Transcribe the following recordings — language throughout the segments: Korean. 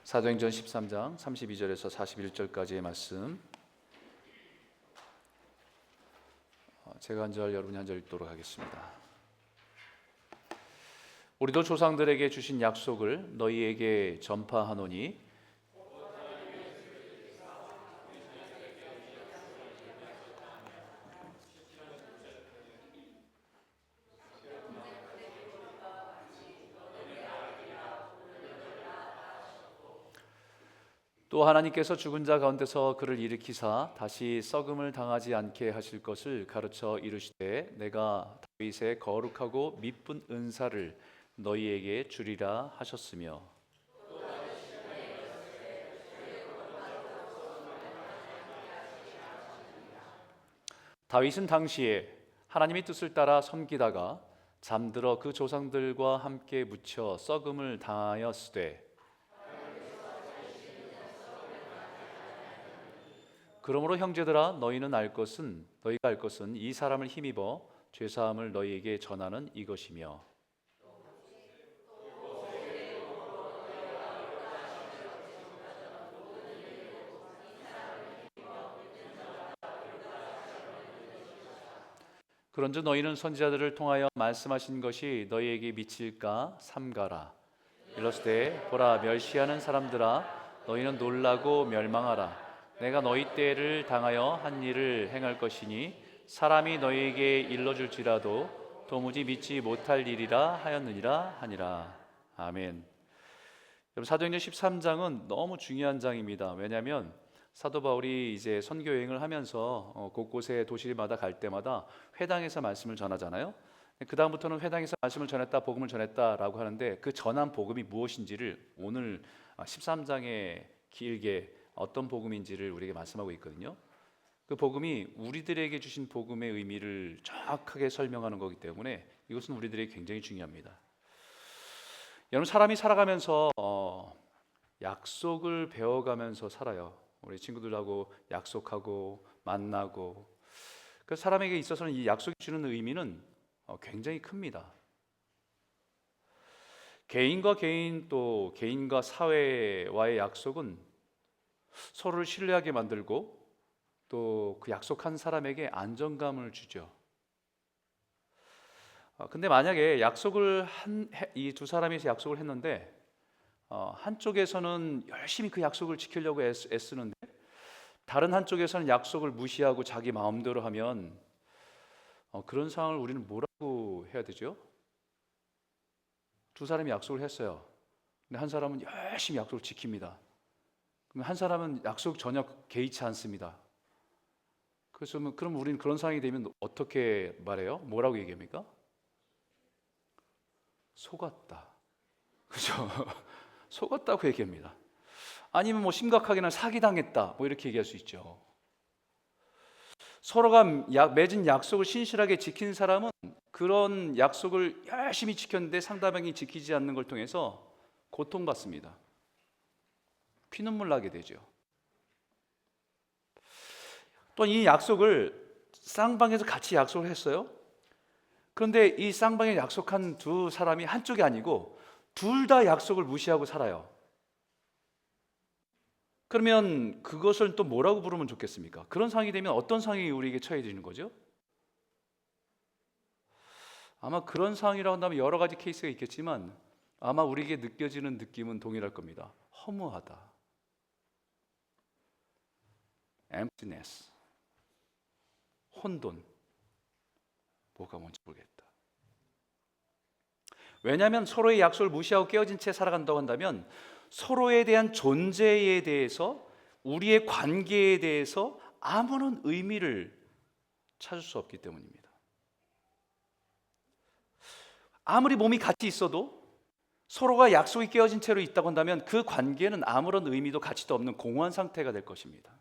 사도행전 13장 32절에서 41절까지의 말씀, 제가 한 절 여러분이 한 절 읽도록 하겠습니다. 우리도 조상들에게 주신 약속을 너희에게 전파하노니 또 하나님께서 죽은 자 가운데서 그를 일으키사 다시 썩음을 당하지 않게 하실 것을 가르쳐 이르시되 내가 다윗의 거룩하고 미쁜 은사를 너희에게 주리라 하셨으며 다윗은 당시에 하나님의 뜻을 따라 섬기다가 잠들어 그 조상들과 함께 묻혀 썩음을 당하였으되 그러므로 형제들아 너희가 알 것은 이 사람을 힘입어 죄사함을 너희에게 전하는 이것이며 그런즉 너희는 선지자들을 통하여 말씀하신 것이 너희에게 미칠까 삼가라. 일러스되 보라 멸시하는 사람들아 너희는 놀라고 멸망하라. 내가 너희 때를 당하여 한 일을 행할 것이니 사람이 너희에게 일러줄지라도 도무지 믿지 못할 일이라 하였느니라 하니라. 아멘. 여러분, 사도행전 13장은 너무 중요한 장입니다. 왜냐하면 사도 바울이 이제 선교 여행을 하면서 곳곳에 도시마다 갈 때마다 회당에서 말씀을 전하잖아요. 그 다음부터는 회당에서 말씀을 전했다, 복음을 전했다라고 하는데 그 전한 복음이 무엇인지를 오늘 13장에 길게 어떤 복음인지를 우리에게 말씀하고 있거든요. 그 복음이 우리들에게 주신 복음의 의미를 정확하게 설명하는 거기 때문에 이것은 우리들에게 굉장히 중요합니다. 여러분, 사람이 살아가면서 약속을 배워가면서 살아요. 우리 친구들하고 약속하고 만나고, 그 사람에게 있어서는 이 약속이 주는 의미는 굉장히 큽니다. 개인과 개인 또 개인과 사회와의 약속은 서로를 신뢰하게 만들고 또 그 약속한 사람에게 안정감을 주죠. 근데 만약에 약속을 이 두 사람이 약속을 했는데 한쪽에서는 열심히 그 약속을 지키려고 애쓰는데 다른 한쪽에서는 약속을 무시하고 자기 마음대로 하면 그런 상황을 우리는 뭐라고 해야 되죠? 두 사람이 약속을 했어요. 근데 한 사람은 열심히 약속을 지킵니다. 그럼 한 사람은 약속 전혀 개의치 않습니다. 그래서 그럼 우리는 그런 상황이 되면 어떻게 말해요? 뭐라고 얘기합니까? 속았다. 그죠? 속았다고 얘기합니다. 아니면 뭐 심각하게는 사기당했다, 뭐 이렇게 얘기할 수 있죠. 서로가 맺은 약속을 신실하게 지킨 사람은 그런 약속을 열심히 지켰는데 상대방이 지키지 않는 걸 통해서 고통받습니다. 피눈물 나게 되죠. 또 이 약속을 쌍방에서 같이 약속을 했어요. 그런데 이 쌍방에 약속한 두 사람이 한쪽이 아니고 둘 다 약속을 무시하고 살아요. 그러면 그것을 또 뭐라고 부르면 좋겠습니까? 그런 상황이 되면 어떤 상황이 우리에게 처해지는 거죠? 아마 그런 상황이라고 한다면 여러 가지 케이스가 있겠지만 아마 우리에게 느껴지는 느낌은 동일할 겁니다. 허무하다, emptiness, 혼돈, 뭐가 뭔지 모르겠다. 왜냐하면 서로의 약속을 무시하고 깨어진 채 살아간다고 한다면 서로에 대한 존재에 대해서, 우리의 관계에 대해서 아무런 의미를 찾을 수 없기 때문입니다. 아무리 몸이 같이 있어도 서로가 약속이 깨어진 채로 있다고 한다면 그 관계는 아무런 의미도 가치도 없는 공허한 상태가 될 것입니다.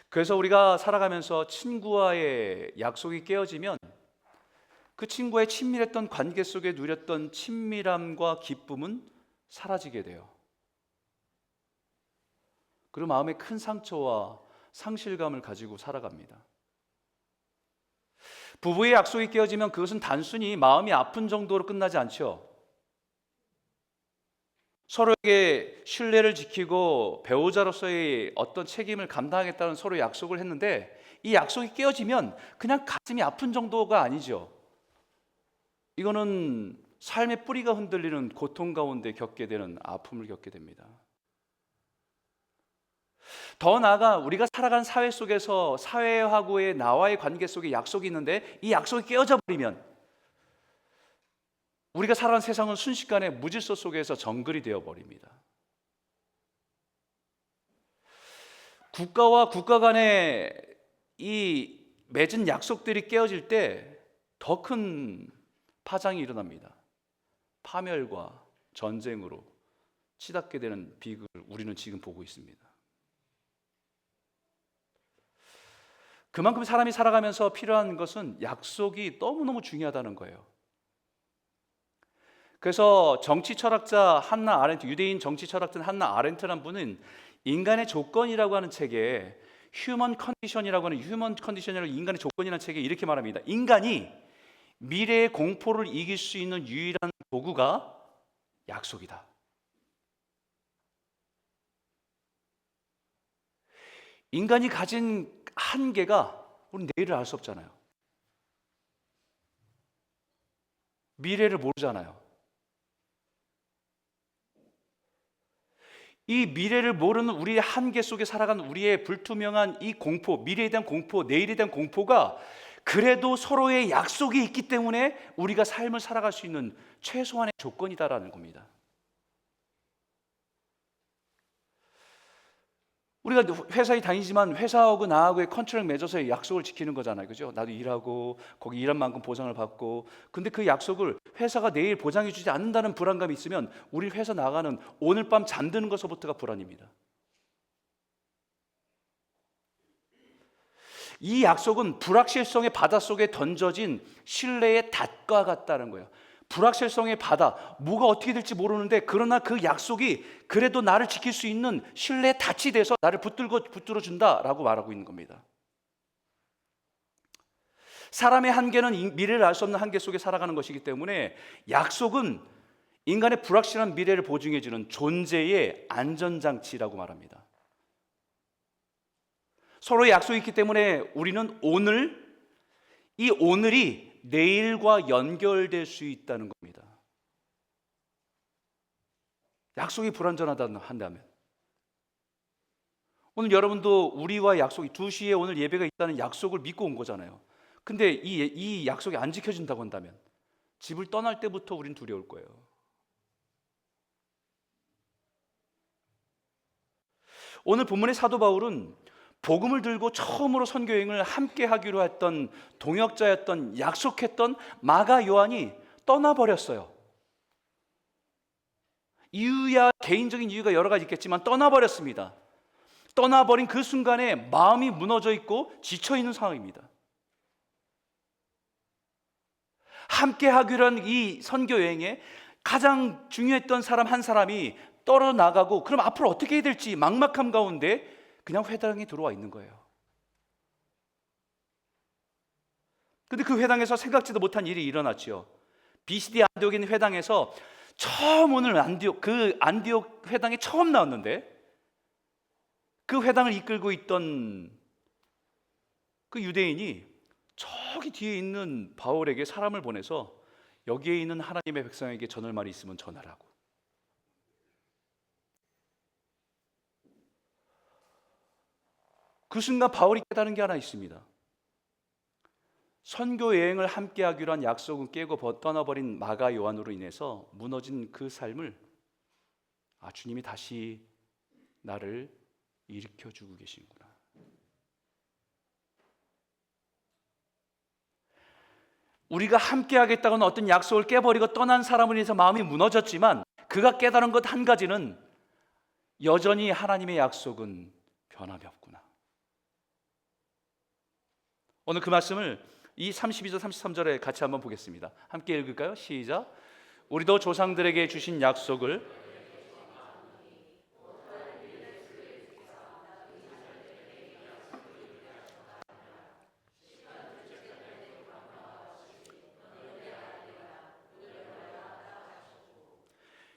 그래서 우리가 살아가면서 친구와의 약속이 깨어지면 그 친구와의 친밀했던 관계 속에 누렸던 친밀함과 기쁨은 사라지게 돼요. 그리고 마음에 큰 상처와 상실감을 가지고 살아갑니다. 부부의 약속이 깨어지면 그것은 단순히 마음이 아픈 정도로 끝나지 않죠. 서로에게 신뢰를 지키고 배우자로서의 어떤 책임을 감당하겠다는 서로 약속을 했는데, 이 약속이 깨어지면 그냥 가슴이 아픈 정도가 아니죠. 이거는 삶의 뿌리가 흔들리는 고통 가운데 겪게 되는 아픔을 겪게 됩니다. 더 나아가 우리가 살아가는 사회 속에서 사회하고의 나와의 관계 속에 약속이 있는데, 이 약속이 깨어져 버리면 우리가 살아가는 세상은 순식간에 무질서 속에서 정글이 되어 버립니다. 국가와 국가 간의 이 맺은 약속들이 깨어질 때 더 큰 파장이 일어납니다. 파멸과 전쟁으로 치닫게 되는 비극을 우리는 지금 보고 있습니다. 그만큼 사람이 살아가면서 필요한 것은 약속이 너무너무 중요하다는 거예요. 그래서 정치 철학자 한나 아렌트, 유대인 정치 철학자 한나 아렌트라는 분은 인간의 조건이라고 하는 책에 휴먼 컨디션이라고 하는 인간의 조건이라는 책에 이렇게 말합니다. 인간이 미래의 공포를 이길 수 있는 유일한 도구가 약속이다. 인간이 가진 한계가 우리는 내일을 알 수 없잖아요. 미래를 모르잖아요. 이 미래를 모르는 우리의 한계 속에 살아가는 우리의 불투명한 이 공포, 미래에 대한 공포, 내일에 대한 공포가 그래도 서로의 약속이 있기 때문에 우리가 삶을 살아갈 수 있는 최소한의 조건이다라는 겁니다. 우리가 회사에 다니지만 회사하고 나하고의 컨트랙 맺어서 약속을 지키는 거잖아요. 그죠? 나도 일하고 거기 일한 만큼 보상을 받고, 근데 그 약속을 회사가 내일 보장해 주지 않는다는 불안감이 있으면 우리 회사 나가는 오늘 밤 잠드는 것서부터가 불안입니다. 이 약속은 불확실성의 바다 속에 던져진 신뢰의 닷과 같다는 거예요. 불확실성의 바다, 뭐가 어떻게 될지 모르는데 그러나 그 약속이 그래도 나를 지킬 수 있는 신뢰의 닷이 돼서 나를 붙들어 준다라고 말하고 있는 겁니다. 사람의 한계는 미래를 알 수 없는 한계 속에 살아가는 것이기 때문에 약속은 인간의 불확실한 미래를 보증해 주는 존재의 안전장치라고 말합니다. 서로의 약속이 있기 때문에 우리는 이 오늘이 내일과 연결될 수 있다는 겁니다. 약속이 불완전하다 한다면, 오늘 여러분도 우리와 약속이 2시에 오늘 예배가 있다는 약속을 믿고 온 거잖아요. 근데 이 약속이 안 지켜진다고 한다면 집을 떠날 때부터 우린 두려울 거예요. 오늘 본문의 사도 바울은 복음을 들고 처음으로 선교 여행을 함께 하기로 했던 동역자였던 약속했던 마가 요한이 떠나버렸어요. 이유야 개인적인 이유가 여러 가지 있겠지만 떠나버렸습니다. 떠나버린 그 순간에 마음이 무너져 있고 지쳐 있는 상황입니다. 함께 하기로 한 이 선교 여행에 가장 중요했던 사람 한 사람이 떨어나가고, 그럼 앞으로 어떻게 해야 될지 막막함 가운데 그냥 회당에 들어와 있는 거예요. 근데 그 회당에서 생각지도 못한 일이 일어났죠. 비시디 안디옥에 있는 회당에서 처음 오늘 안디옥 회당에 처음 나왔는데, 그 회당을 이끌고 있던 그 유대인이 저기 뒤에 있는 바울에게 사람을 보내서 여기에 있는 하나님의 백성에게 전할 말이 있으면 전하라고. 그 순간 바울이 깨달은 게 하나 있습니다. 선교 여행을 함께 하기로 한 약속은 깨고 떠나버린 마가 요한으로 인해서 무너진 그 삶을, 주님이 다시 나를 일으켜주고 계시구나. 우리가 함께 하겠다고 하는 어떤 약속을 깨버리고 떠난 사람을 인해서 마음이 무너졌지만, 그가 깨달은 것 한 가지는 여전히 하나님의 약속은 변함이 없구나. 오늘 그 말씀을 이 32절 33절에 같이 한번 보겠습니다. 함께 읽을까요? 시작. 우리도 조상들에게 주신 약속을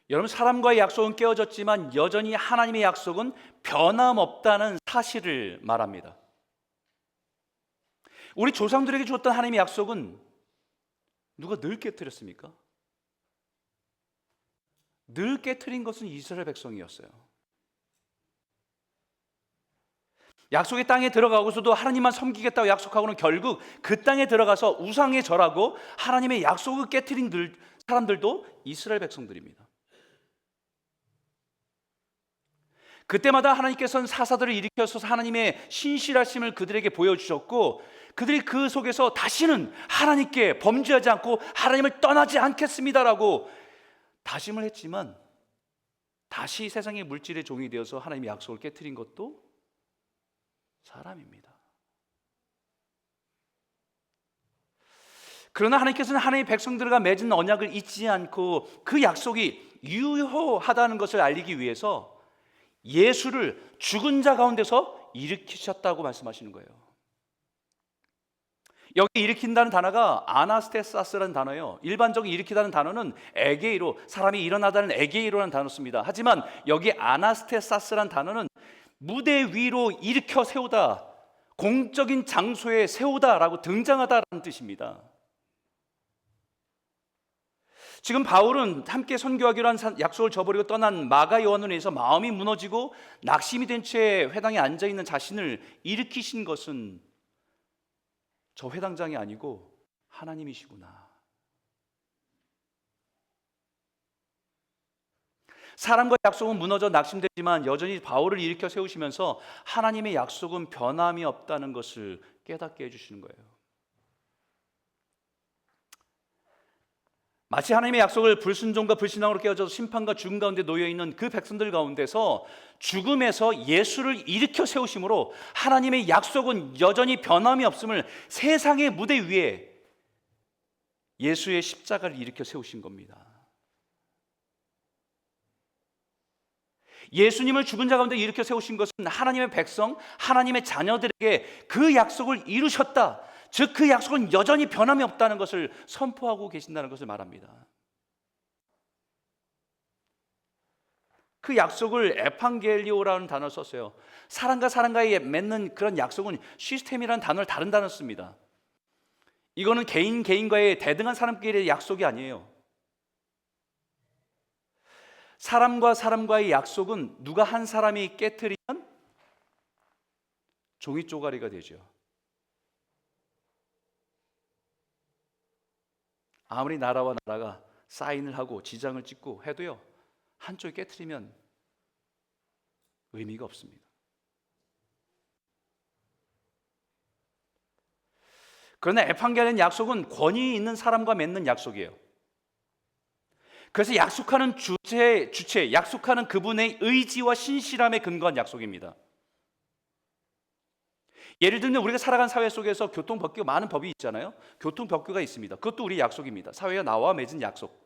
여러분, 사람과의 약속은 깨어졌지만 여전히 하나님의 약속은 변함없다는 사실을 말합니다. 우리 조상들에게 줬던 하나님의 약속은 누가 늘 깨뜨렸습니까? 늘 깨뜨린 것은 이스라엘 백성이었어요. 약속의 땅에 들어가고서도 하나님만 섬기겠다고 약속하고는 결국 그 땅에 들어가서 우상에 절하고 하나님의 약속을 깨뜨린 사람들도 이스라엘 백성들입니다. 그때마다 하나님께서는 사사들을 일으켜서 하나님의 신실하심을 그들에게 보여주셨고, 그들이 그 속에서 다시는 하나님께 범죄하지 않고 하나님을 떠나지 않겠습니다라고 다짐을 했지만, 다시 세상의 물질의 종이 되어서 하나님의 약속을 깨트린 것도 사람입니다. 그러나 하나님께서는 하나님의 백성들과 맺은 언약을 잊지 않고 그 약속이 유효하다는 것을 알리기 위해서 예수를 죽은 자 가운데서 일으키셨다고 말씀하시는 거예요. 여기 일으킨다는 단어가 아나스테사스라는 단어예요. 일반적으로 일으키다는 단어는 에게이로, 사람이 일어나다는 에게이로라는 단어 씁니다. 하지만 여기 아나스테사스라는 단어는 무대 위로 일으켜 세우다, 공적인 장소에 세우다라고 등장하다라는 뜻입니다. 지금 바울은 함께 선교하기로 한 약속을 저버리고 떠난 마가 요한을 위해서 마음이 무너지고 낙심이 된 채 회당에 앉아있는 자신을 일으키신 것은 저 회당장이 아니고 하나님이시구나. 사람과의 약속은 무너져 낙심되지만 여전히 바울을 일으켜 세우시면서 하나님의 약속은 변함이 없다는 것을 깨닫게 해주시는 거예요. 마치 하나님의 약속을 불순종과 불신앙으로 깨어져서 심판과 죽음 가운데 놓여있는 그 백성들 가운데서 죽음에서 예수를 일으켜 세우심으로 하나님의 약속은 여전히 변함이 없음을 세상의 무대 위에 예수의 십자가를 일으켜 세우신 겁니다. 예수님을 죽은 자 가운데 일으켜 세우신 것은 하나님의 백성, 하나님의 자녀들에게 그 약속을 이루셨다, 즉 그 약속은 여전히 변함이 없다는 것을 선포하고 계신다는 것을 말합니다. 그 약속을 에판겔리오라는 단어를 썼어요. 사람과 사람과의 맺는 그런 약속은 시스템이라는 단어를 다른 단어를 씁니다. 이거는 개인과의 대등한 사람끼리의 약속이 아니에요. 사람과 사람과의 약속은 누가 한 사람이 깨트리면 종이 쪼가리가 되죠. 아무리 나라와 나라가 사인을 하고 지장을 찍고 해도요, 한쪽이 깨트리면 의미가 없습니다. 그러나 에판겔리온 약속은 권위 있는 사람과 맺는 약속이에요. 그래서 약속하는 주체, 약속하는 그분의 의지와 신실함에 근거한 약속입니다. 예를 들면 우리가 살아간 사회 속에서 교통법규, 많은 법이 있잖아요. 교통법규가 있습니다. 그것도 우리의 약속입니다. 사회가 나와 맺은 약속.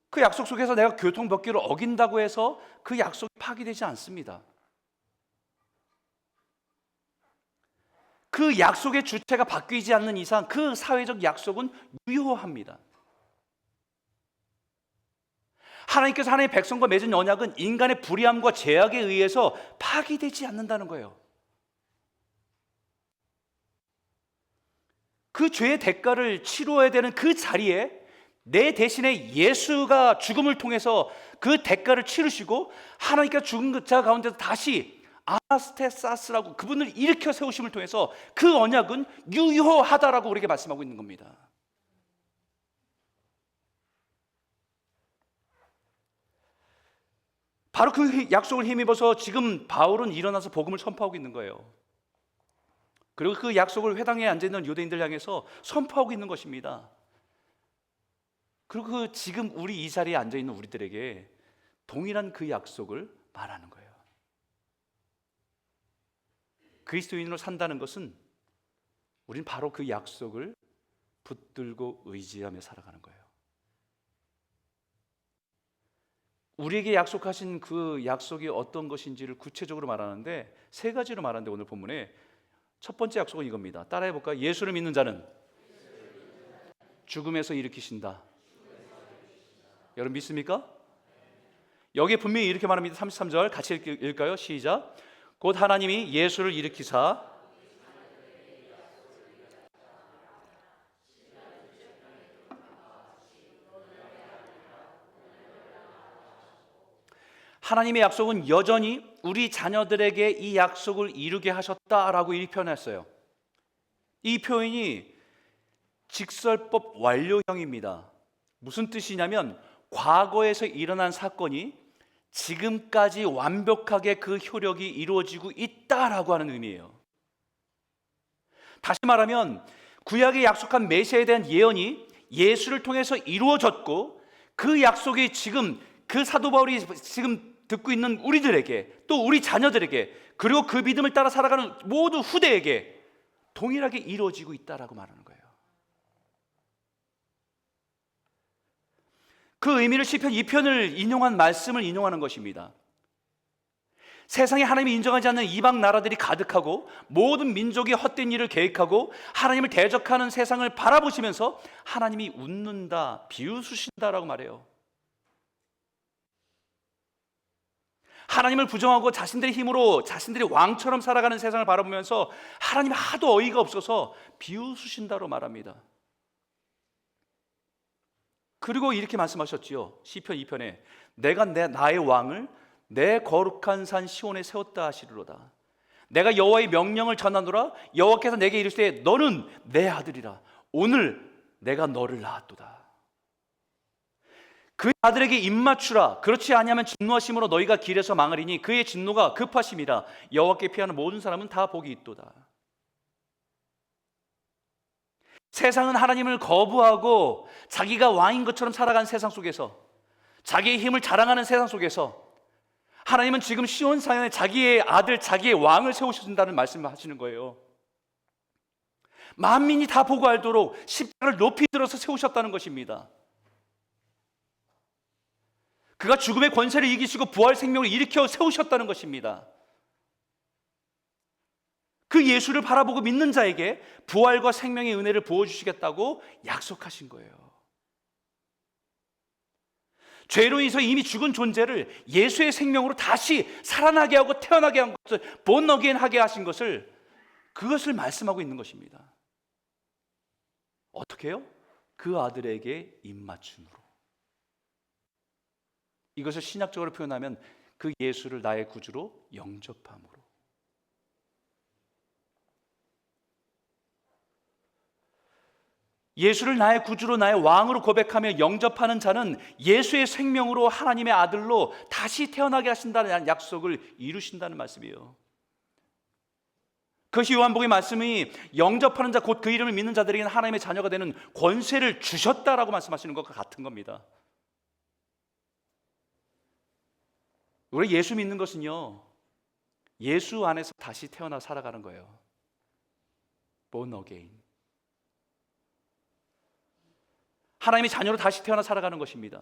그 약속 속에서 내가 교통법규를 어긴다고 해서 그 약속이 파기되지 않습니다. 그 약속의 주체가 바뀌지 않는 이상 그 사회적 약속은 유효합니다. 하나님께서 하나님의 백성과 맺은 언약은 인간의 불의함과 죄악에 의해서 파기되지 않는다는 거예요. 그 죄의 대가를 치루어야 되는 그 자리에 내 대신에 예수가 죽음을 통해서 그 대가를 치르시고 하나님께서 죽은 자 가운데서 다시 아나스테사스라고 그분을 일으켜 세우심을 통해서 그 언약은 유효하다라고 우리에게 말씀하고 있는 겁니다. 바로 그 약속을 힘입어서 지금 바울은 일어나서 복음을 선포하고 있는 거예요. 그리고 그 약속을 회당에 앉아있는 유대인들 향해서 선포하고 있는 것입니다. 그리고 그 지금 우리 이 자리에 앉아있는 우리들에게 동일한 그 약속을 말하는 거예요. 그리스도인으로 산다는 것은 우리는 바로 그 약속을 붙들고 의지하며 살아가는 거예요. 우리에게 약속하신 그 약속이 어떤 것인지를 구체적으로 말하는데 세 가지로 말하는데 오늘 본문에 첫 번째 약속은 이겁니다. 따라해 볼까요? 예수를 믿는 자는 죽음에서 일으키신다. 여러분 믿습니까? 여기에 분명히 이렇게 말합니다. 33절 같이 읽을까요? 시작. 곧 하나님이 예수를 일으키사 하나님의 약속은 여전히 우리 자녀들에게 이 약속을 이루게 하셨다라고 이 표현했어요. 이 표현이 직설법 완료형입니다. 무슨 뜻이냐면 과거에서 일어난 사건이 지금까지 완벽하게 그 효력이 이루어지고 있다라고 하는 의미예요. 다시 말하면 구약에 약속한 메시아에 대한 예언이 예수를 통해서 이루어졌고 그 약속이 지금 그 사도 바울이 지금 듣고 있는 우리들에게 또 우리 자녀들에게 그리고 그 믿음을 따라 살아가는 모두 후대에게 동일하게 이루어지고 있다라고 말하는 거예요. 그 의미를 시편 2편을 인용한 말씀을 인용하는 것입니다. 세상에 하나님이 인정하지 않는 이방 나라들이 가득하고 모든 민족이 헛된 일을 계획하고 하나님을 대적하는 세상을 바라보시면서 하나님이 웃는다, 비웃으신다라고 말해요. 하나님을 부정하고 자신들의 힘으로 자신들이 왕처럼 살아가는 세상을 바라보면서 하나님 하도 어이가 없어서 비웃으신다고 말합니다. 그리고 이렇게 말씀하셨지요. 시편 2편에 내가 나의 왕을 내 거룩한 산 시온에 세웠다 하시리로다. 내가 여호와의 명령을 전하노라. 여호와께서 내게 이르시되 너는 내 아들이라. 오늘 내가 너를 낳았도다. 그 아들에게 입맞추라. 그렇지 아니하면 진노하심으로 너희가 길에서 망하리니 그의 진노가 급하심이라. 여호와께 피하는 모든 사람은 다 복이 있도다. 세상은 하나님을 거부하고 자기가 왕인 것처럼 살아가는 세상 속에서 자기의 힘을 자랑하는 세상 속에서 하나님은 지금 시온 사연에 자기의 아들, 자기의 왕을 세우신다는 말씀을 하시는 거예요. 만민이 다 보고 알도록 십자가를 높이 들어서 세우셨다는 것입니다. 그가 죽음의 권세를 이기시고 부활 생명을 일으켜 세우셨다는 것입니다. 그 예수를 바라보고 믿는 자에게 부활과 생명의 은혜를 부어주시겠다고 약속하신 거예요. 죄로 인해서 이미 죽은 존재를 예수의 생명으로 다시 살아나게 하고 태어나게 한 것을 born again 하게 하신 것을 그것을 말씀하고 있는 것입니다. 어떻게 해요? 그 아들에게 입맞춤으로. 이것을 신약적으로 표현하면 그 예수를 나의 구주로 영접함으로. 예수를 나의 구주로 나의 왕으로 고백하며 영접하는 자는 예수의 생명으로 하나님의 아들로 다시 태어나게 하신다는 약속을 이루신다는 말씀이에요. 그것이 요한복음의 말씀이 영접하는 자 곧 그 이름을 믿는 자들에게는 하나님의 자녀가 되는 권세를 주셨다라고 말씀하시는 것과 같은 겁니다. 우리 예수 믿는 것은요, 예수 안에서 다시 태어나 살아가는 거예요. born again. 하나님의 자녀로 다시 태어나 살아가는 것입니다.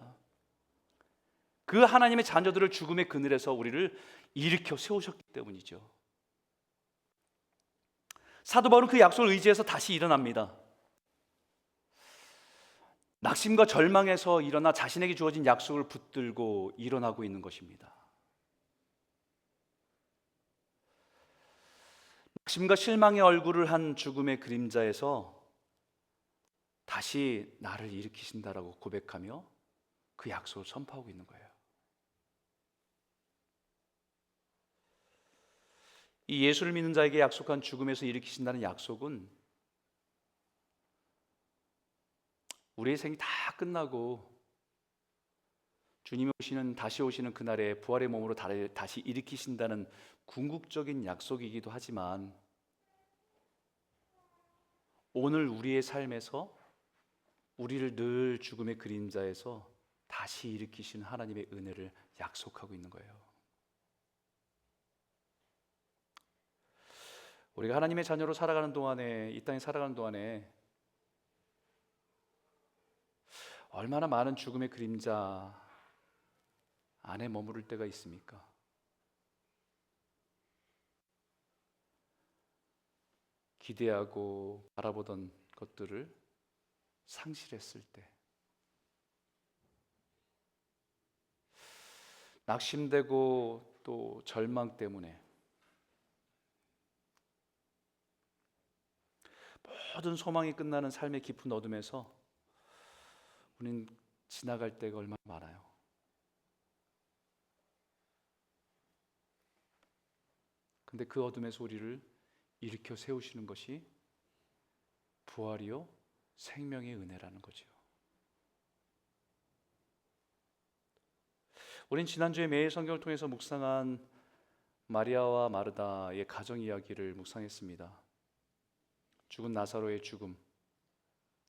그 하나님의 자녀들을 죽음의 그늘에서 우리를 일으켜 세우셨기 때문이죠. 사도 바울은 그 약속을 의지해서 다시 일어납니다. 낙심과 절망에서 일어나 자신에게 주어진 약속을 붙들고 일어나고 있는 것입니다. 낙심과 실망의 얼굴을 한 죽음의 그림자에서 다시 나를 일으키신다라고 고백하며 그 약속을 선포하고 있는 거예요. 이 예수를 믿는 자에게 약속한 죽음에서 일으키신다는 약속은 우리의 생이 다 끝나고 주님이 다시 오시는 그날에 부활의 몸으로 다시 일으키신다는 궁극적인 약속이기도 하지만 오늘 우리의 삶에서 우리를 늘 죽음의 그림자에서 다시 일으키신 하나님의 은혜를 약속하고 있는 거예요. 우리가 하나님의 자녀로 살아가는 동안에, 이 땅에 살아가는 동안에 얼마나 많은 죽음의 그림자 안에 머무를 때가 있습니까? 기대하고 바라보던 것들을 상실했을 때, 낙심되고 또 절망 때문에 모든 소망이 끝나는 삶의 깊은 어둠에서 우리는 지나갈 때가 얼마나 많아요. 근데 그 어둠에서 우리를 일으켜 세우시는 것이 부활이요 생명의 은혜라는 거죠. 우린 지난주에 매일 성경을 통해서 묵상한 마리아와 마르다의 가정 이야기를 묵상했습니다. 죽은 나사로의 죽음,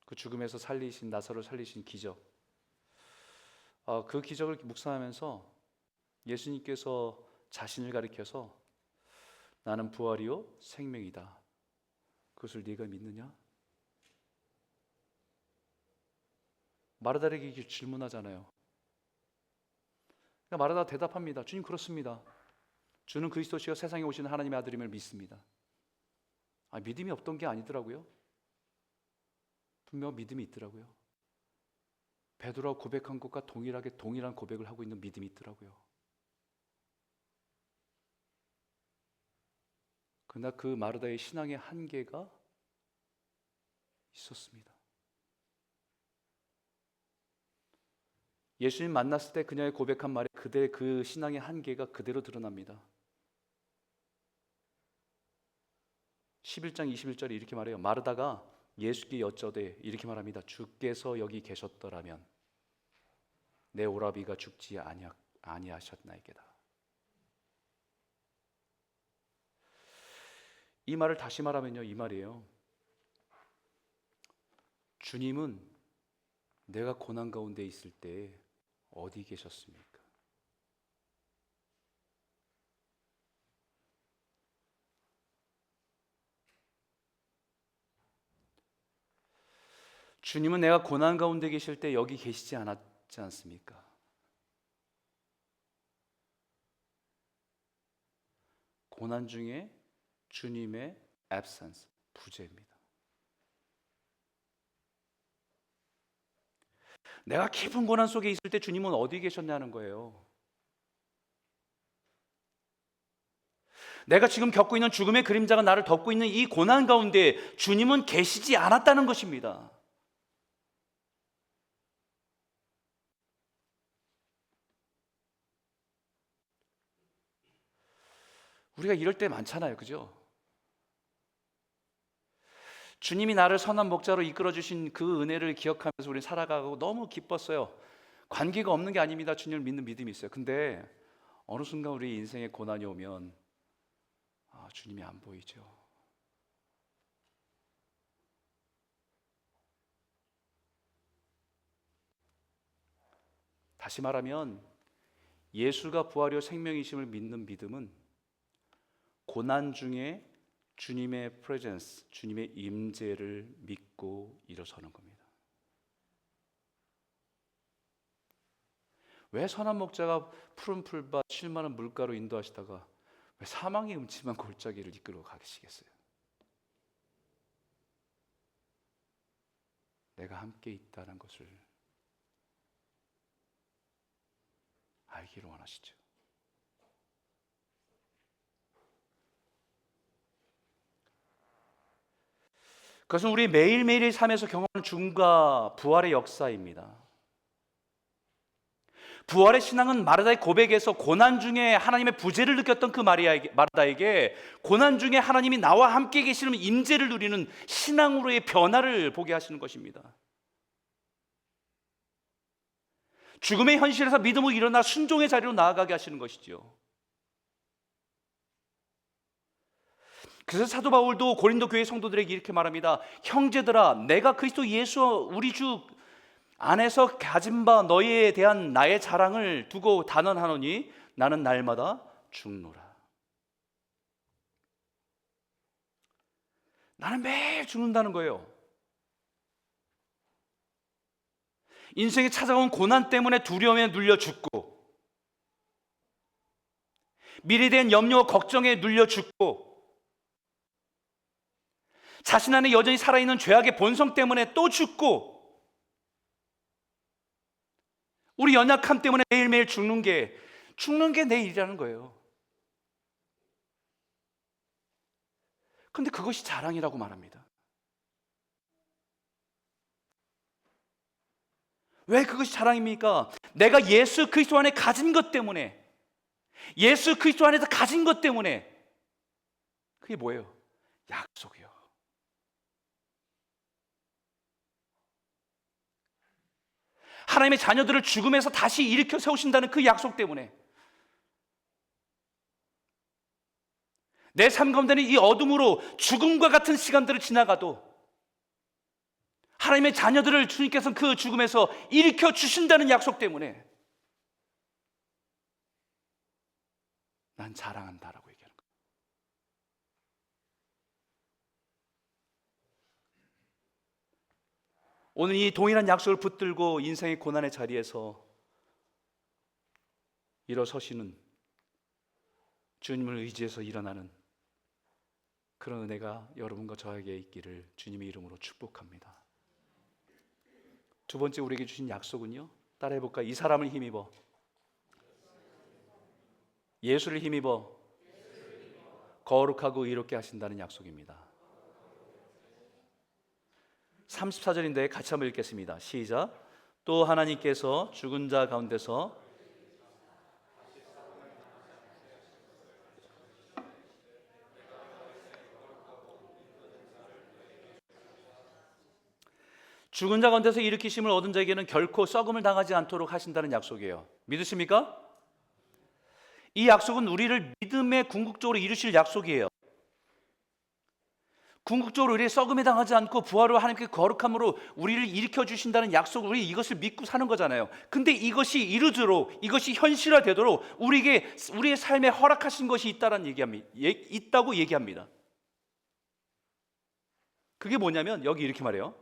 그 죽음에서 살리신 나사로를 살리신 기적, 그 기적을 묵상하면서 예수님께서 자신을 가리켜서 나는 부활이요 생명이다, 그것을 네가 믿느냐? 마르다에게 질문하잖아요. 마르다가 대답합니다. 주님, 그렇습니다. 주는 그리스도시가 세상에 오시는 하나님의 아들임을 믿습니다. 믿음이 없던 게 아니더라고요. 분명 믿음이 있더라고요. 베드로가 고백한 것과 동일한 고백을 하고 있는 믿음이 있더라고요. 그러나 그 마르다의 신앙의 한계가 있었습니다. 예수님 만났을 때 그녀의 고백한 말에 그대의 그 신앙의 한계가 그대로 드러납니다. 11장 21절에 이렇게 말해요. 마르다가 예수께 여쭤되 이렇게 말합니다. 주께서 여기 계셨더라면 내 오라비가 죽지 아니하셨나이게다. 이 말을 다시 말하면요, 이 말이에요. 주님은 내가 고난 가운데 있을 때 어디 계셨습니까? 주님은 내가 고난 가운데 계실 때 여기 계시지 않았지 않습니까? 고난 중에 주님의 absence, 부재입니다. 내가 깊은 고난 속에 있을 때 주님은 어디 계셨냐는 거예요. 내가 지금 겪고 있는 죽음의 그림자가 나를 덮고 있는 이 고난 가운데 주님은 계시지 않았다는 것입니다. 우리가 이럴 때 많잖아요, 그죠? 주님이 나를 선한 목자로 이끌어 주신 그 은혜를 기억하면서 우리 살아가고 너무 기뻤어요. 관계가 없는 게 아닙니다. 주님을 믿는 믿음이 있어요. 근데 어느 순간 우리 인생에 고난이 오면 주님이 안 보이죠. 다시 말하면 예수가 부활이요 생명이심을 믿는 믿음은 고난 중에 주님의 프레젠스, 주님의 임재를 믿고 일어서는 겁니다. 왜 선한 목자가 푸른 풀밭 쉴 만한 물가로 인도하시다가 왜 사망의 음침한 골짜기를 이끌어 가시겠어요? 내가 함께 있다는 것을 알기를 원하시죠. 그것은 우리 매일매일의 삶에서 경험하는 죽음과 부활의 역사입니다. 부활의 신앙은 마르다의 고백에서 고난 중에 하나님의 부재를 느꼈던 그 마르다에게 고난 중에 하나님이 나와 함께 계시는 임재를 누리는 신앙으로의 변화를 보게 하시는 것입니다. 죽음의 현실에서 믿음으로 일어나 순종의 자리로 나아가게 하시는 것이죠. 그래서 사도 바울도 고린도 교회 성도들에게 이렇게 말합니다. 형제들아, 내가 그리스도 예수 우리 주 안에서 가진 바 너희에 대한 나의 자랑을 두고 단언하노니 나는 날마다 죽노라. 나는 매일 죽는다는 거예요. 인생에 찾아온 고난 때문에 두려움에 눌려 죽고, 미래에 대한 염려와 걱정에 눌려 죽고, 자신 안에 여전히 살아있는 죄악의 본성 때문에 또 죽고, 우리 연약함 때문에 매일매일 죽는 게 죽는 게 내 일이라는 거예요. 그런데 그것이 자랑이라고 말합니다. 왜 그것이 자랑입니까? 내가 예수 그리스도 안에 가진 것 때문에, 예수 그리스도 안에서 가진 것 때문에. 그게 뭐예요? 약속이요. 하나님의 자녀들을 죽음에서 다시 일으켜 세우신다는 그 약속 때문에, 내 삶 가운데는 이 어둠으로 죽음과 같은 시간들을 지나가도 하나님의 자녀들을 주님께서는 그 죽음에서 일으켜 주신다는 약속 때문에 난 자랑한다라고 얘기하는 거예요. 오늘 이 동일한 약속을 붙들고 인생의 고난의 자리에서 일어서시는, 주님을 의지해서 일어나는 그런 은혜가 여러분과 저에게 있기를 주님의 이름으로 축복합니다. 두 번째 우리에게 주신 약속은요, 따라해 볼까요? 이 사람을 힘입어, 예수를 힘입어 거룩하고 의롭게 하신다는 약속입니다. 34절인데 같이 한번 읽겠습니다. 시작. 또 하나님께서 죽은 자 가운데서 죽은 자 가운데서 일으키심을 얻은 자에게는 결코 썩음을 당하지 않도록 하신다는 약속이에요. 믿으십니까? 이 약속은 우리를 믿음의 궁극적으로 이루실 약속이에요. 궁극적으로 우리 썩음에 당하지 않고 부활로 하나님께 거룩함으로 우리를 일으켜 주신다는 약속, 우리 이것을 믿고 사는 거잖아요. 근데 이것이 이루도록, 이것이 현실화되도록 우리에게 우리의 삶에 허락하신 것이 있다고 얘기합니다. 그게 뭐냐면 여기 이렇게 말해요.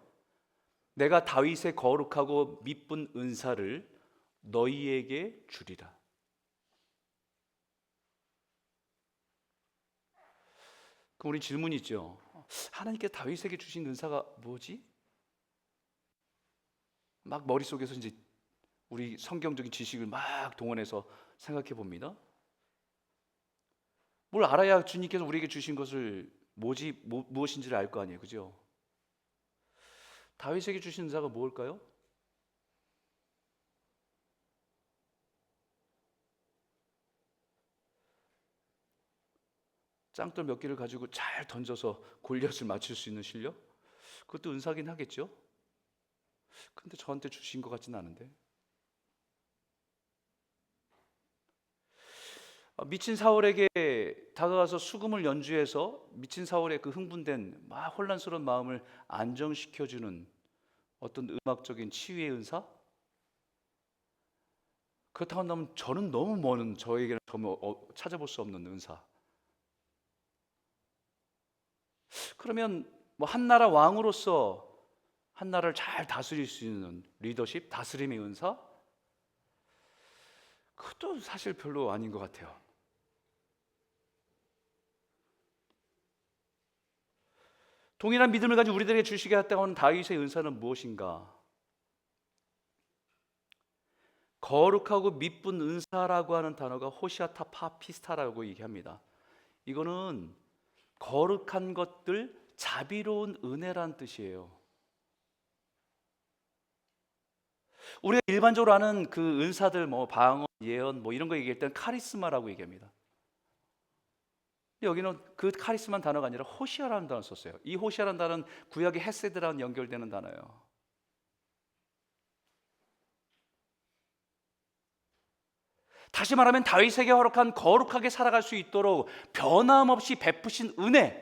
내가 다윗의 거룩하고 미쁜 은사를 너희에게 주리라. 그럼 우리 질문이 있죠. 하나님께 다윗에게 주신 은사가 뭐지? 막 머릿속에서 이제 우리 성경적인 지식을 막 동원해서 생각해 봅니다. 뭘 알아야 주님께서 우리에게 주신 것을 무엇인지를 알 거 아니에요, 그죠? 다윗에게 주신 은사가 뭘까요? 짱돌 몇 개를 가지고 잘 던져서 골리앗을 맞출 수 있는 실력? 그것도 은사긴 하겠죠? 근데 저한테 주신 것 같지는 않은데. 미친 사울에게 다가가서 수금을 연주해서 미친 사울의 그 흥분된 막 혼란스러운 마음을 안정시켜주는 어떤 음악적인 치유의 은사? 그렇다고 한다면 저는 너무 먼, 저에게는 전혀 찾아볼 수 없는 은사. 그러면 뭐 한 나라 왕으로서 한 나라를 잘 다스릴 수 있는 리더십, 다스림의 은사? 그것도 사실 별로 아닌 것 같아요. 동일한 믿음을 가지고 우리들에게 주시게 했다고 하는 다윗의 은사는 무엇인가? 거룩하고 미쁜 은사라고 하는 단어가 호시아타 파피스타라고 얘기합니다. 이거는 거룩한 것들, 자비로운 은혜란 뜻이에요. 우리가 일반적으로 아는 그 은사들, 뭐 방언, 예언, 뭐 이런 거 얘기할 때는 카리스마라고 얘기합니다. 여기는 그 카리스마 단어가 아니라 호시아라는 단어를 썼어요. 이 호시아라는 단어는 구약의 헤세드랑 연결되는 단어예요. 다시 말하면 다윗에게 허락한 거룩하게 살아갈 수 있도록 변함없이 베푸신 은혜,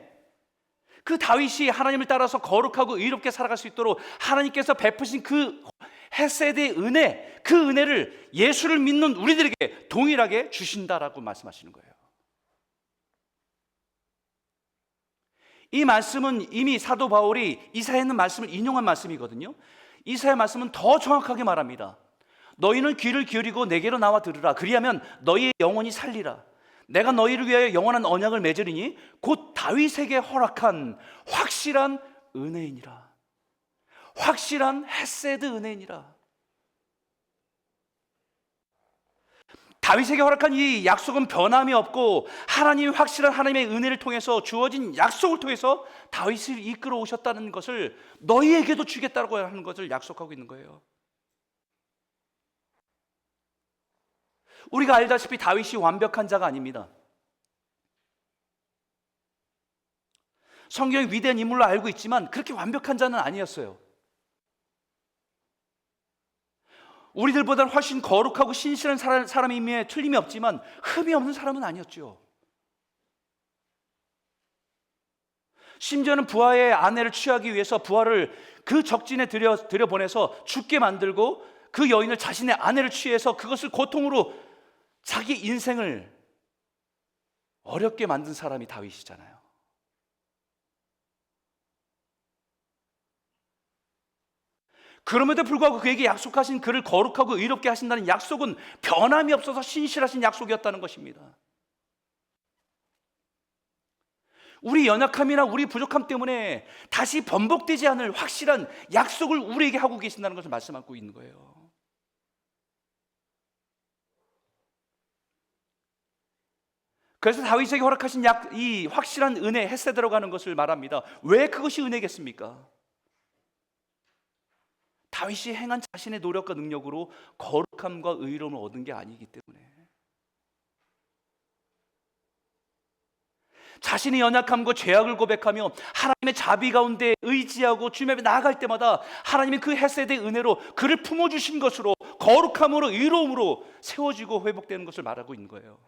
그 다윗이 하나님을 따라서 거룩하고 의롭게 살아갈 수 있도록 하나님께서 베푸신 그 헤세드의 은혜, 그 은혜를 예수를 믿는 우리들에게 동일하게 주신다라고 말씀하시는 거예요. 이 말씀은 이미 사도 바울이 이사야에 있는 말씀을 인용한 말씀이거든요. 이사야 말씀은 더 정확하게 말합니다. 너희는 귀를 기울이고 내게로 나와 들으라. 그리하면 너희의 영혼이 살리라. 내가 너희를 위하여 영원한 언약을 맺으리니 곧 다윗에게 허락한 확실한 은혜이니라. 확실한 헤세드 은혜이니라. 다윗에게 허락한 이 약속은 변함이 없고 하나님이 확실한 하나님의 은혜를 통해서 주어진 약속을 통해서 다윗을 이끌어 오셨다는 것을 너희에게도 주겠다고 하는 것을 약속하고 있는 거예요. 우리가 알다시피 다윗이 완벽한 자가 아닙니다. 성경의 위대한 인물로 알고 있지만 그렇게 완벽한 자는 아니었어요. 우리들보다는 훨씬 거룩하고 신실한 사람임에 틀림이 없지만 흠이 없는 사람은 아니었죠. 심지어는 부하의 아내를 취하기 위해서 부하를 그 적진에 들여보내서 죽게 만들고 그 여인을 자신의 아내를 취해서 그것을 고통으로 자기 인생을 어렵게 만든 사람이 다윗이잖아요. 그럼에도 불구하고 그에게 약속하신 그를 거룩하고 의롭게 하신다는 약속은 변함이 없어서 신실하신 약속이었다는 것입니다. 우리 연약함이나 우리 부족함 때문에 다시 번복되지 않을 확실한 약속을 우리에게 하고 계신다는 것을 말씀하고 있는 거예요. 그래서 다윗에게 허락하신 이 확실한 은혜, 헤세드라고 하는 것을 말합니다. 왜 그것이 은혜겠습니까? 다윗이 행한 자신의 노력과 능력으로 거룩함과 의로움을 얻은 게 아니기 때문에, 자신의 연약함과 죄악을 고백하며 하나님의 자비 가운데 의지하고 주님 앞에 나아갈 때마다 하나님이 그 헤세드의 은혜로 그를 품어주신 것으로 거룩함으로 의로움으로 세워지고 회복되는 것을 말하고 있는 거예요.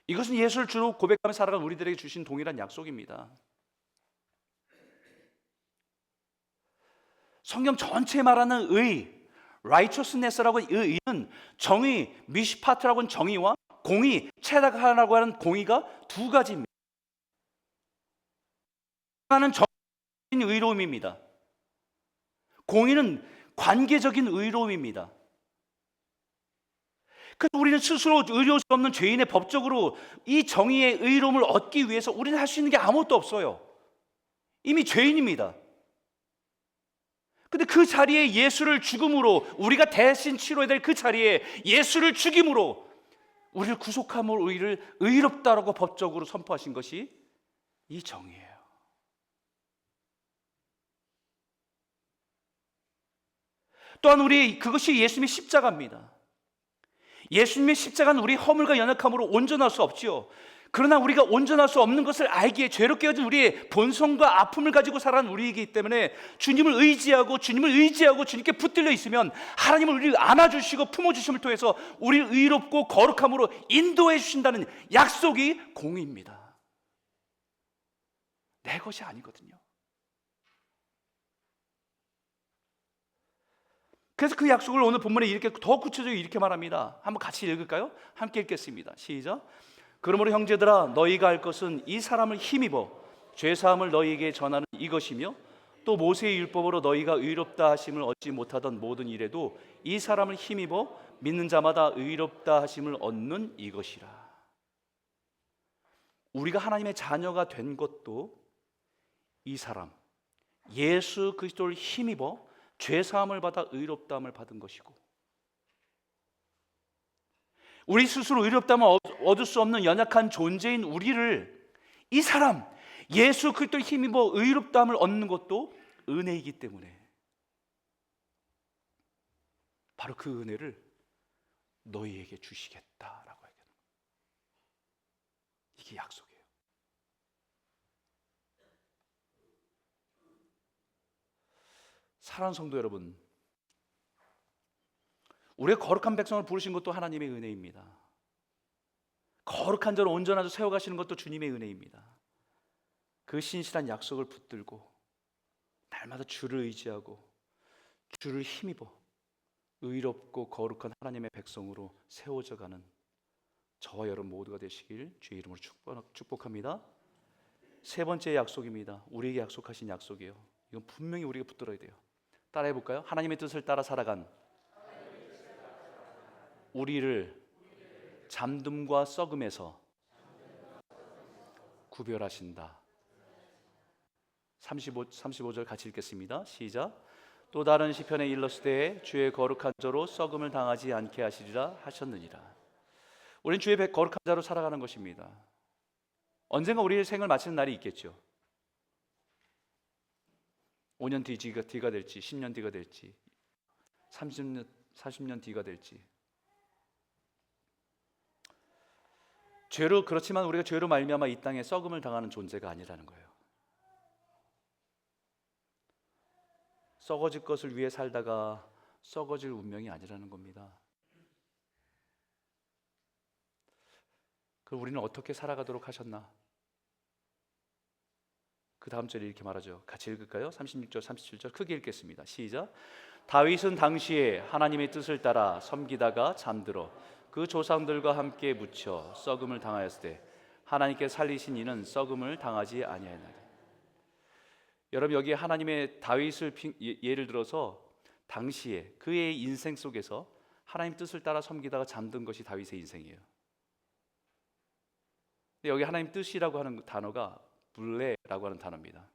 이것은 예수를 주로 고백하며 살아간 우리들에게 주신 동일한 약속입니다. 성경 전체에 말하는 의, righteousness라고 이 의는 정의, 미시파트라고 하는 정의와 공의, 체다하라고 하는 공의가 두 가지입니다. 하나는 정의적인 의로움입니다. 공의는 관계적인 의로움입니다. 그래서 우리는 스스로 의로울 수 없는 죄인의 법적으로 이 정의의 의로움을 얻기 위해서 우리는 할 수 있는 게 아무것도 없어요. 이미 죄인입니다. 근데 그 자리에 예수를 죽음으로, 우리가 대신 치러야 될 그 자리에 예수를 죽임으로 우리를 구속함으로 우리를 의롭다라고 법적으로 선포하신 것이 이 정의예요. 또한 그것이 예수님의 십자가입니다. 예수님의 십자가는 우리 허물과 연약함으로 온전할 수 없지요. 그러나 우리가 온전할 수 없는 것을 알기에 죄롭게 가진 우리의 본성과 아픔을 가지고 살아가는 우리이기 때문에 주님을 의지하고 주님께 붙들려 있으면 하나님은 우리를 안아주시고 품어주심을 통해서 우리를 의롭고 거룩함으로 인도해 주신다는 약속이 공의입니다. 내 것이 아니거든요. 그래서 그 약속을 오늘 본문에 이렇게 더 구체적으로 이렇게 말합니다. 한번 같이 읽을까요? 함께 읽겠습니다. 시작. 그러므로 형제들아, 너희가 할 것은 이 사람을 힘입어 죄사함을 너희에게 전하는 이것이며, 또 모세의 율법으로 너희가 의롭다 하심을 얻지 못하던 모든 일에도 이 사람을 힘입어 믿는 자마다 의롭다 하심을 얻는 이것이라. 우리가 하나님의 자녀가 된 것도 이 사람 예수 그리스도를 힘입어 죄사함을 받아 의롭다함을 받은 것이고, 우리 스스로 의롭다함을 얻을 수 없는 연약한 존재인 우리를 이 사람 예수 그리스도를 힘입어 의롭다함을 얻는 것도 은혜이기 때문에 바로 그 은혜를 너희에게 주시겠다라고 얘기합니다. 이게 약속이에요. 사랑하는 성도 여러분, 우리의 거룩한 백성을 부르신 것도 하나님의 은혜입니다. 거룩한 자로 온전한 자로 세워가시는 것도 주님의 은혜입니다. 그 신실한 약속을 붙들고 날마다 주를 의지하고 주를 힘입어 의롭고 거룩한 하나님의 백성으로 세워져가는 저와 여러분 모두가 되시길 주의 이름으로 축복합니다. 세 번째 약속입니다. 우리에게 약속하신 약속이에요. 이건 분명히 우리가 붙들어야 돼요. 따라해 볼까요? 하나님의 뜻을 따라 살아간 우리를 잠듦과 썩음에서 구별하신다. 35절 같이 읽겠습니다. 시작. 또 다른 시편에 일렀으되 주의 거룩한 자로 썩음을 당하지 않게 하시리라 하셨느니라. 우리는 주의 거룩한 자로 살아가는 것입니다. 언젠가 우리의 생을 마치는 날이 있겠죠. 5년 뒤가 될지 10년 뒤가 될지 30년 40년 뒤가 될지. 그렇지만 우리가 죄로 말미암아 이 땅에 썩음을 당하는 존재가 아니라는 거예요. 썩어질 것을 위해 살다가 썩어질 운명이 아니라는 겁니다. 그럼 우리는 어떻게 살아가도록 하셨나? 그 다음 절에 이렇게 말하죠. 같이 읽을까요? 36절 37절 크게 읽겠습니다. 시작. 다윗은 당시에 하나님의 뜻을 따라 섬기다가 잠들어 그 조상들과 함께 묻혀 썩음을 당하였을 때 하나님께 살리신 이는 썩음을 당하지 아니하였나니. 여러분, 여기 하나님의 다윗을 예를 들어서 당시에 그의 인생 속에서 하나님 뜻을 따라 섬기다가 잠든 것이 다윗의 인생이에요. 근데 여기 하나님 뜻이라고 하는 단어가 블레라고 하는 단어입니다.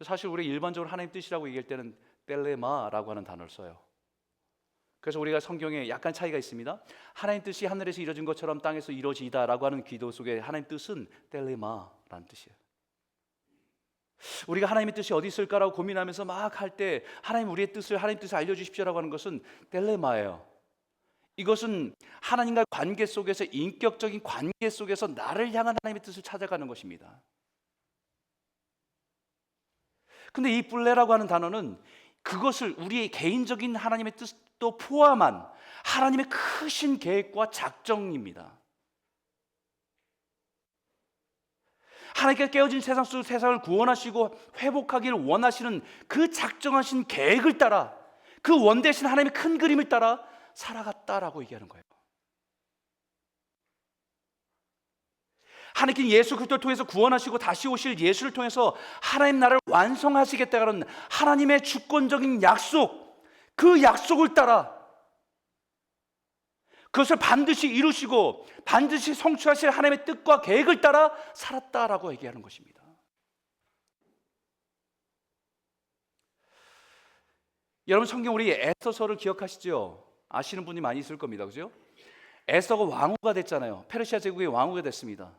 사실 우리 일반적으로 하나님 뜻이라고 얘기할 때는 텔레마라고 하는 단어를 써요. 그래서 우리가 성경에 약간 차이가 있습니다. 하나님 뜻이 하늘에서 이루어진 것처럼 땅에서 이루어지다라고 하는 기도 속에 하나님 뜻은 텔레마라는 뜻이에요. 우리가 하나님의 뜻이 어디 있을까라고 고민하면서 막 할 때 하나님 하나님 뜻을 알려주십시오라고 하는 것은 텔레마예요. 이것은 하나님과의 관계 속에서 인격적인 관계 속에서 나를 향한 하나님의 뜻을 찾아가는 것입니다. 근데 이 블레라고 하는 단어는 그것을 우리의 개인적인 하나님의 뜻도 포함한 하나님의 크신 계획과 작정입니다. 하나님께서 깨어진 세상 속 세상을 구원하시고 회복하기를 원하시는 그 작정하신 계획을 따라 그 원대신 하나님의 큰 그림을 따라 살아갔다라고 얘기하는 거예요. 하나님께서 예수 그리스도를 통해서 구원하시고 다시 오실 예수를 통해서 하나님 나라를 완성하시겠다는 하나님의 주권적인 약속, 그 약속을 따라 그것을 반드시 이루시고 반드시 성취하실 하나님의 뜻과 계획을 따라 살았다라고 얘기하는 것입니다. 여러분, 성경 우리 에스더서를 기억하시죠? 아시는 분이 많이 있을 겁니다. 그죠? 에스더가 왕후가 됐잖아요. 페르시아 제국의 왕후가 됐습니다.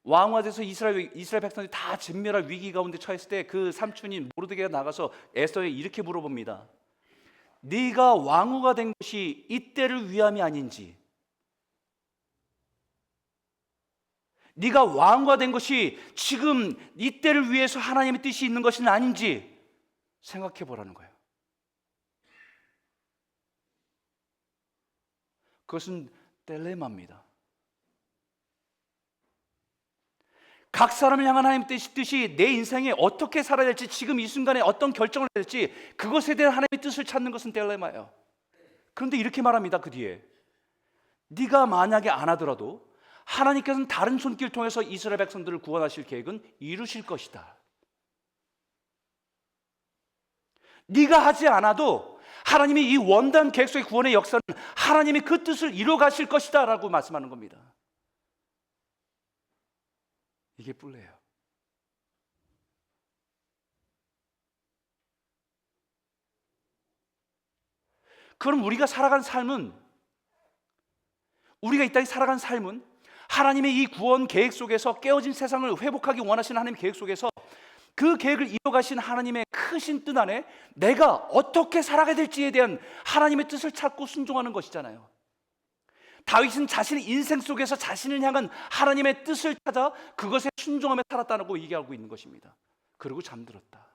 왕후가 돼서 이스라엘 백성들이 다 진멸할 위기 가운데 처했을 때 그 삼촌인 모르드게가 나가서 에스더에 이렇게 물어봅니다. 네가 왕후가 된 것이 이때를 위함이 아닌지, 네가 왕후가 된 것이 지금 이때를 위해서 하나님의 뜻이 있는 것은 아닌지 생각해 보라는 거예요. 그것은 텔레마입니다. 각 사람을 향한 하나님의 뜻이 내 인생에 어떻게 살아야 될지, 지금 이 순간에 어떤 결정을 해야 될지, 그것에 대한 하나님의 뜻을 찾는 것은 텔레마예요. 그런데 이렇게 말합니다. 그 뒤에 네가 만약에 안 하더라도 하나님께서는 다른 손길을 통해서 이스라엘 백성들을 구원하실 계획은 이루실 것이다. 네가 하지 않아도 하나님이 이 원단 계획 속의 구원의 역사는 하나님이 그 뜻을 이루어 가실 것이다 라고 말씀하는 겁니다. 이게 뿔레예요. 그럼 우리가 살아가는 삶은, 우리가 이 땅에 살아가는 삶은 하나님의 이 구원 계획 속에서 깨어진 세상을 회복하기 원하시는 하나님의 계획 속에서 그 계획을 이뤄가신 하나님의 크신 뜻 안에 내가 어떻게 살아가야 될지에 대한 하나님의 뜻을 찾고 순종하는 것이잖아요. 다윗은 자신의 인생 속에서 자신을 향한 하나님의 뜻을 찾아 그것에 순종하며 살았다고 얘기하고 있는 것입니다. 그리고 잠들었다.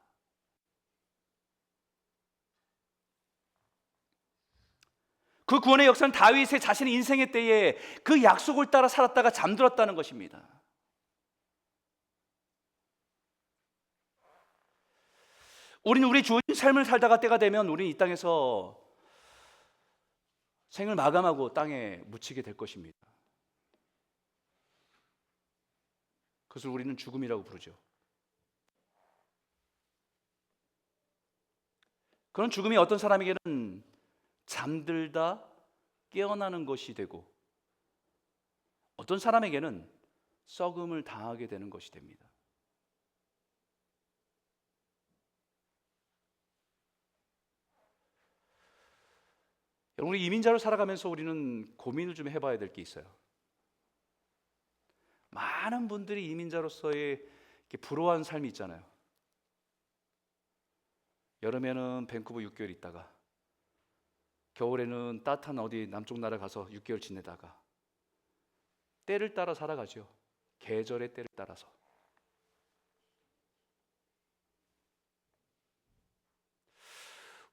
그 구원의 역사는 다윗의 자신의 인생의 때에 그 약속을 따라 살았다가 잠들었다는 것입니다. 우리는 우리 주어진 삶을 살다가 때가 되면 우리는 이 땅에서 생을 마감하고 땅에 묻히게 될 것입니다. 그것을 우리는 죽음이라고 부르죠. 그런 죽음이 어떤 사람에게는 잠들다 깨어나는 것이 되고 어떤 사람에게는 썩음을 당하게 되는 것이 됩니다. 여러분, 우리 이민자로 살아가면서 우리는 고민을 좀 해봐야 될 게 있어요. 많은 분들이 이민자로서의 이렇게 부러워하는 삶이 있잖아요. 여름에는 밴쿠버 6개월 있다가, 겨울에는 따뜻한 어디 남쪽 나라 가서 6개월 지내다가, 때를 따라 살아가죠. 계절의 때를 따라서.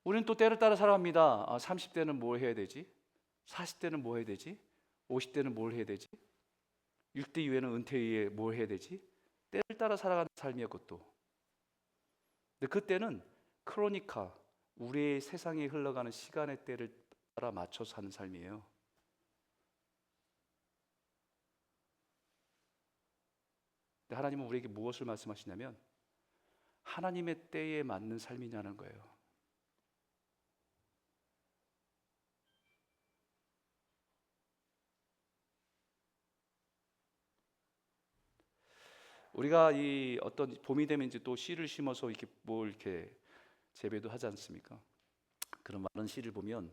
우리는 또 때를 따라 살아갑니다. 30대는 뭘 해야 되지? 40대는 뭐 해야 되지? 50대는 뭘 해야 되지? 60대 이후에는 은퇴 이후에 뭘 해야 되지? 때를 따라 살아가는 삶이야, 그것도. 근데 그때는 크로니카, 우리의 세상에 흘러가는 시간의 때를 따라 맞춰서 사는 삶이에요. 근데 하나님은 우리에게 무엇을 말씀하시냐면 하나님의 때에 맞는 삶이냐는 거예요. 우리가 이 어떤 봄이 되면 이제 또 씨를 심어서 이렇게 뭘 이렇게 재배도 하지 않습니까? 그런 많은 씨를 보면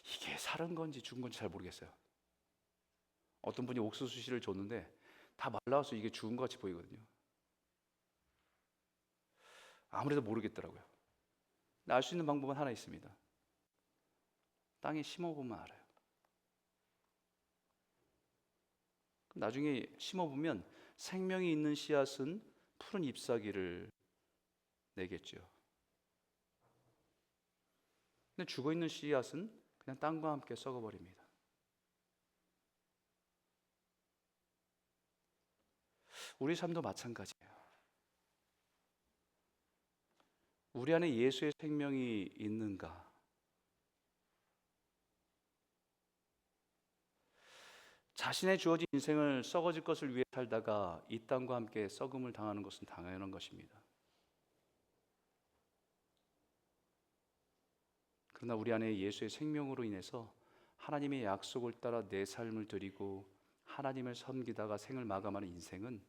이게 살은 건지 죽은 건지 잘 모르겠어요. 어떤 분이 옥수수 씨를 줬는데 다 말라서 이게 죽은 것 같이 보이거든요. 아무래도 모르겠더라고요. 알 수 있는 방법은 하나 있습니다. 땅에 심어보면 알아요. 나중에 심어보면 생명이 있는 씨앗은 푸른 잎사귀를 내겠죠. 근데 죽어있는 씨앗은 그냥 땅과 함께 썩어버립니다. 우리 삶도 마찬가지예요. 우리 안에 예수의 생명이 있는가? 자신의 주어진 인생을 썩어질 것을 위해 살다가 이 땅과 함께 썩음을 당하는 것은 당연한 것입니다. 그러나 우리 안에 예수의 생명으로 인해서 하나님의 약속을 따라 내 삶을 드리고 하나님을 섬기다가 생을 마감하는 인생은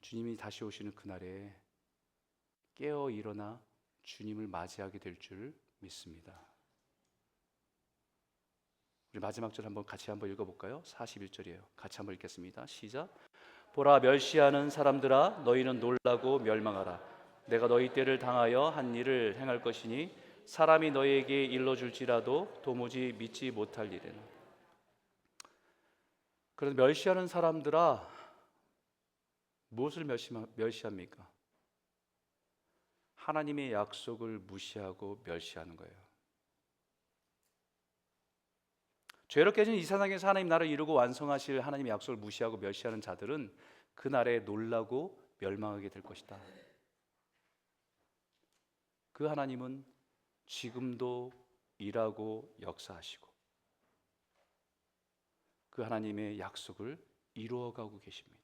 주님이 다시 오시는 그날에 깨어 일어나 주님을 맞이하게 될 줄 믿습니다. 우리 마지막 절 한번 같이 한번 읽어볼까요? 41절이에요. 같이 한번 읽겠습니다. 시작. 보라, 멸시하는 사람들아, 너희는 놀라고 멸망하라. 내가 너희 때를 당하여 한 일을 행할 것이니 사람이 너희에게 일러줄지라도 도무지 믿지 못할 일이라. 그래서 멸시하는 사람들아, 무엇을 멸시합니까? 하나님의 약속을 무시하고 멸시하는 거예요. 죄로 깨진 이 세상에서 하나님 나라를 이루고 완성하실 하나님의 약속을 무시하고 멸시하는 자들은 그날에 놀라고 멸망하게 될 것이다. 그 하나님은 지금도 일하고 역사하시고 그 하나님의 약속을 이루어가고 계십니다.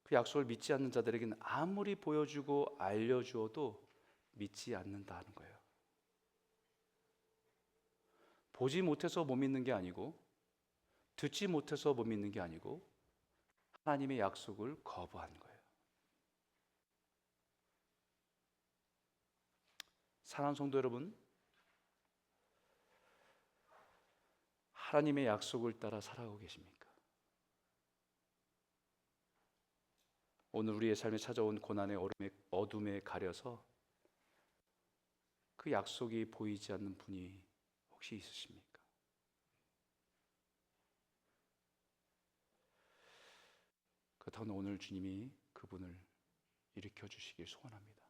그 약속을 믿지 않는 자들에게는 아무리 보여주고 알려주어도 믿지 않는다는 거예요. 보지 못해서 못 믿는 게 아니고 듣지 못해서 못 믿는 게 아니고 하나님의 약속을 거부하는 거예요. 사랑하는 성도 여러분, 하나님의 약속을 따라 살아가고 계십니까? 오늘 우리의 삶에 찾아온 고난의 어둠에 가려서 그 약속이 보이지 않는 분이 혹시 있으십니까? 그렇다면 오늘 주님이 그분을 일으켜 주시길 소원합니다.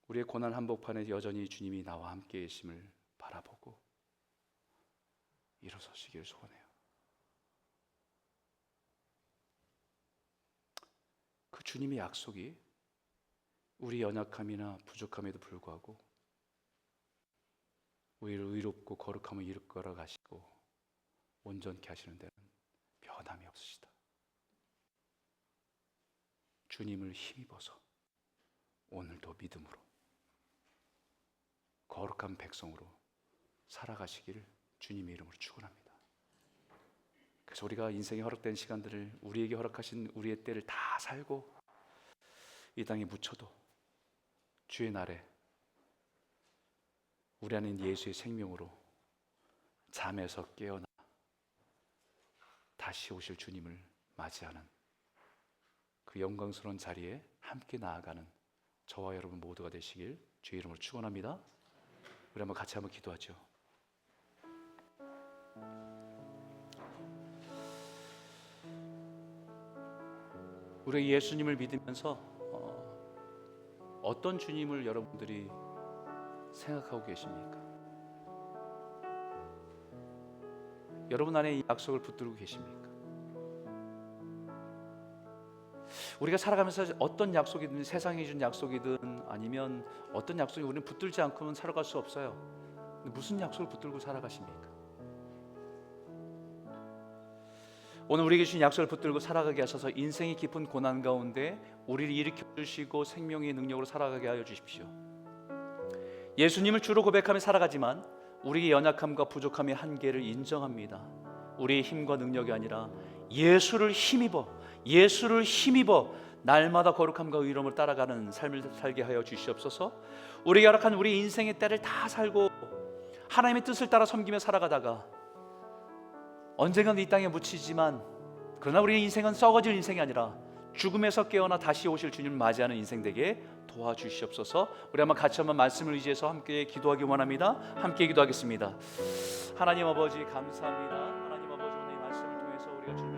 우리의 고난 한복판에 여전히 주님이 나와 함께 계심을 바라보고 일어서시길 소원해요. 그 주님의 약속이 우리 연약함이나 부족함에도 불구하고 우리를 의롭고 거룩함을 이끌어 가시고 온전케 하시는 데는 변함이 없으시다. 주님을 힘입어서 오늘도 믿음으로 거룩한 백성으로 살아가시기를 주님의 이름으로 축원합니다. 그래서 우리가 인생에 허락된 시간들을 우리에게 허락하신 우리의 때를 다 살고 이 땅에 묻혀도 주의 날에 우리 안에 예수의 생명으로 잠에서 깨어나 다시 오실 주님을 맞이하는 그 영광스러운 자리에 함께 나아가는 저와 여러분 모두가 되시길 주의 이름으로 축원합니다. 우리 한번 같이 한번 기도하죠. 우리 예수님을 믿으면서 어떤 주님을 여러분들이 생각하고 계십니까? 여러분 안에 이 약속을 붙들고 계십니까? 우리가 살아가면서 어떤 약속이든 세상이 준 약속이든 아니면 어떤 약속이 우리는 붙들지 않고는 살아갈 수 없어요. 근데 무슨 약속을 붙들고 살아가십니까? 오늘 우리에게 주신 약속을 붙들고 살아가게 하셔서 인생이 깊은 고난 가운데 우리를 일으켜 주시고 생명의 능력으로 살아가게 하여 주십시오. 예수님을 주로 고백하며 살아가지만 우리의 연약함과 부족함의 한계를 인정합니다. 우리의 힘과 능력이 아니라 예수를 힘입어 날마다 거룩함과 의로움을 따라가는 삶을 살게 하여 주시옵소서. 우리에게 허락한 우리 인생의 때를 다 살고 하나님의 뜻을 따라 섬기며 살아가다가 언젠가는 이 땅에 묻히지만 그러나 우리의 인생은 썩어질 인생이 아니라 죽음에서 깨어나 다시 오실 주님을 맞이하는 인생 되게 도와주시옵소서. 우리 한번 같이 한번 말씀을 의지해서 함께 기도하기 원합니다. 함께 기도하겠습니다. 하나님 아버지 감사합니다. 하나님 아버지 오늘 이 말씀을 통해서 우리가 주님을